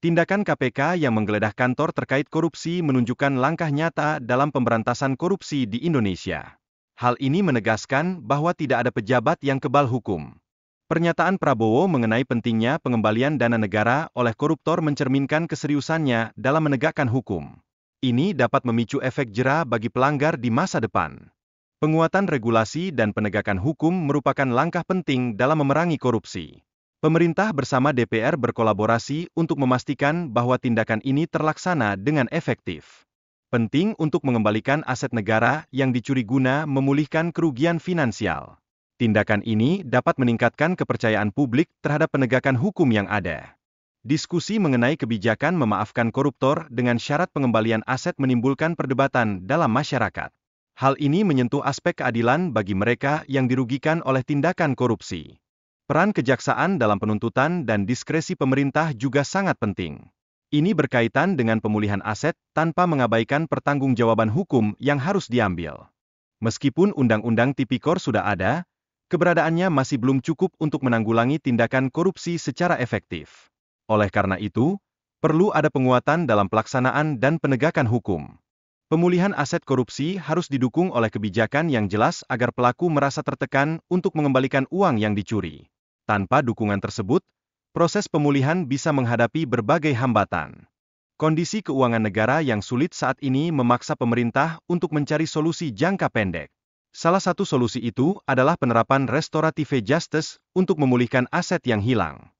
Tindakan KPK yang menggeledah kantor terkait korupsi menunjukkan langkah nyata dalam pemberantasan korupsi di Indonesia. Hal ini menegaskan bahwa tidak ada pejabat yang kebal hukum. Pernyataan Prabowo mengenai pentingnya pengembalian dana negara oleh koruptor mencerminkan keseriusannya dalam menegakkan hukum. Ini dapat memicu efek jera bagi pelanggar di masa depan. Penguatan regulasi dan penegakan hukum merupakan langkah penting dalam memerangi korupsi. Pemerintah bersama DPR berkolaborasi untuk memastikan bahwa tindakan ini terlaksana dengan efektif. Penting untuk mengembalikan aset negara yang dicuri guna memulihkan kerugian finansial. Tindakan ini dapat meningkatkan kepercayaan publik terhadap penegakan hukum yang ada. Diskusi mengenai kebijakan memaafkan koruptor dengan syarat pengembalian aset menimbulkan perdebatan dalam masyarakat. Hal ini menyentuh aspek keadilan bagi mereka yang dirugikan oleh tindakan korupsi. Peran kejaksaan dalam penuntutan dan diskresi pemerintah juga sangat penting. Ini berkaitan dengan pemulihan aset tanpa mengabaikan pertanggungjawaban hukum yang harus diambil. Meskipun Undang-Undang Tipikor sudah ada, keberadaannya masih belum cukup untuk menanggulangi tindakan korupsi secara efektif. Oleh karena itu, perlu ada penguatan dalam pelaksanaan dan penegakan hukum. Pemulihan aset korupsi harus didukung oleh kebijakan yang jelas agar pelaku merasa tertekan untuk mengembalikan uang yang dicuri. Tanpa dukungan tersebut, proses pemulihan bisa menghadapi berbagai hambatan. Kondisi keuangan negara yang sulit saat ini memaksa pemerintah untuk mencari solusi jangka pendek. Salah satu solusi itu adalah penerapan restoratif justice untuk memulihkan aset yang hilang.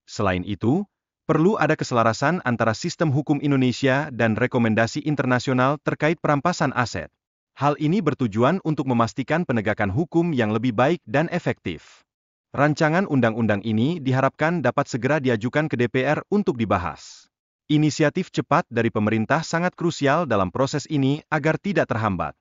Selain itu, perlu ada keselarasan antara sistem hukum Indonesia dan rekomendasi internasional terkait perampasan aset. Hal ini bertujuan untuk memastikan penegakan hukum yang lebih baik dan efektif. Rancangan undang-undang ini diharapkan dapat segera diajukan ke DPR untuk dibahas. Inisiatif cepat dari pemerintah sangat krusial dalam proses ini agar tidak terhambat.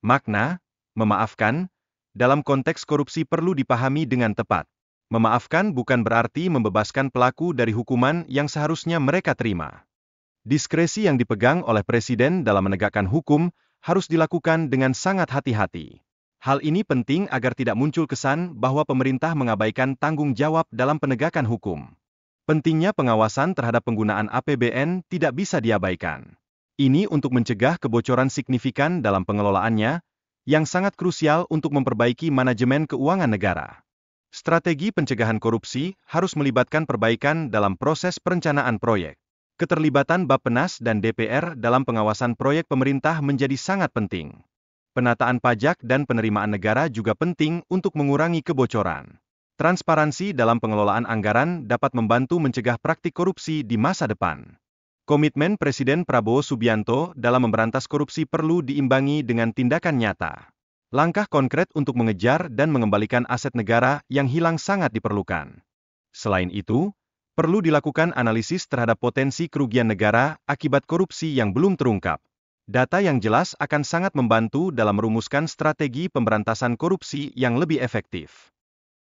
Makna memaafkan dalam konteks korupsi perlu dipahami dengan tepat. Memaafkan bukan berarti membebaskan pelaku dari hukuman yang seharusnya mereka terima. Diskresi yang dipegang oleh Presiden dalam menegakkan hukum harus dilakukan dengan sangat hati-hati. Hal ini penting agar tidak muncul kesan bahwa pemerintah mengabaikan tanggung jawab dalam penegakan hukum. Pentingnya pengawasan terhadap penggunaan APBN tidak bisa diabaikan. Ini untuk mencegah kebocoran signifikan dalam pengelolaannya, yang sangat krusial untuk memperbaiki manajemen keuangan negara. Strategi pencegahan korupsi harus melibatkan perbaikan dalam proses perencanaan proyek. Keterlibatan Bappenas dan DPR dalam pengawasan proyek pemerintah menjadi sangat penting. Penataan pajak dan penerimaan negara juga penting untuk mengurangi kebocoran. Transparansi dalam pengelolaan anggaran dapat membantu mencegah praktik korupsi di masa depan. Komitmen Presiden Prabowo Subianto dalam memberantas korupsi perlu diimbangi dengan tindakan nyata. Langkah konkret untuk mengejar dan mengembalikan aset negara yang hilang sangat diperlukan. Selain itu, perlu dilakukan analisis terhadap potensi kerugian negara akibat korupsi yang belum terungkap. Data yang jelas akan sangat membantu dalam merumuskan strategi pemberantasan korupsi yang lebih efektif.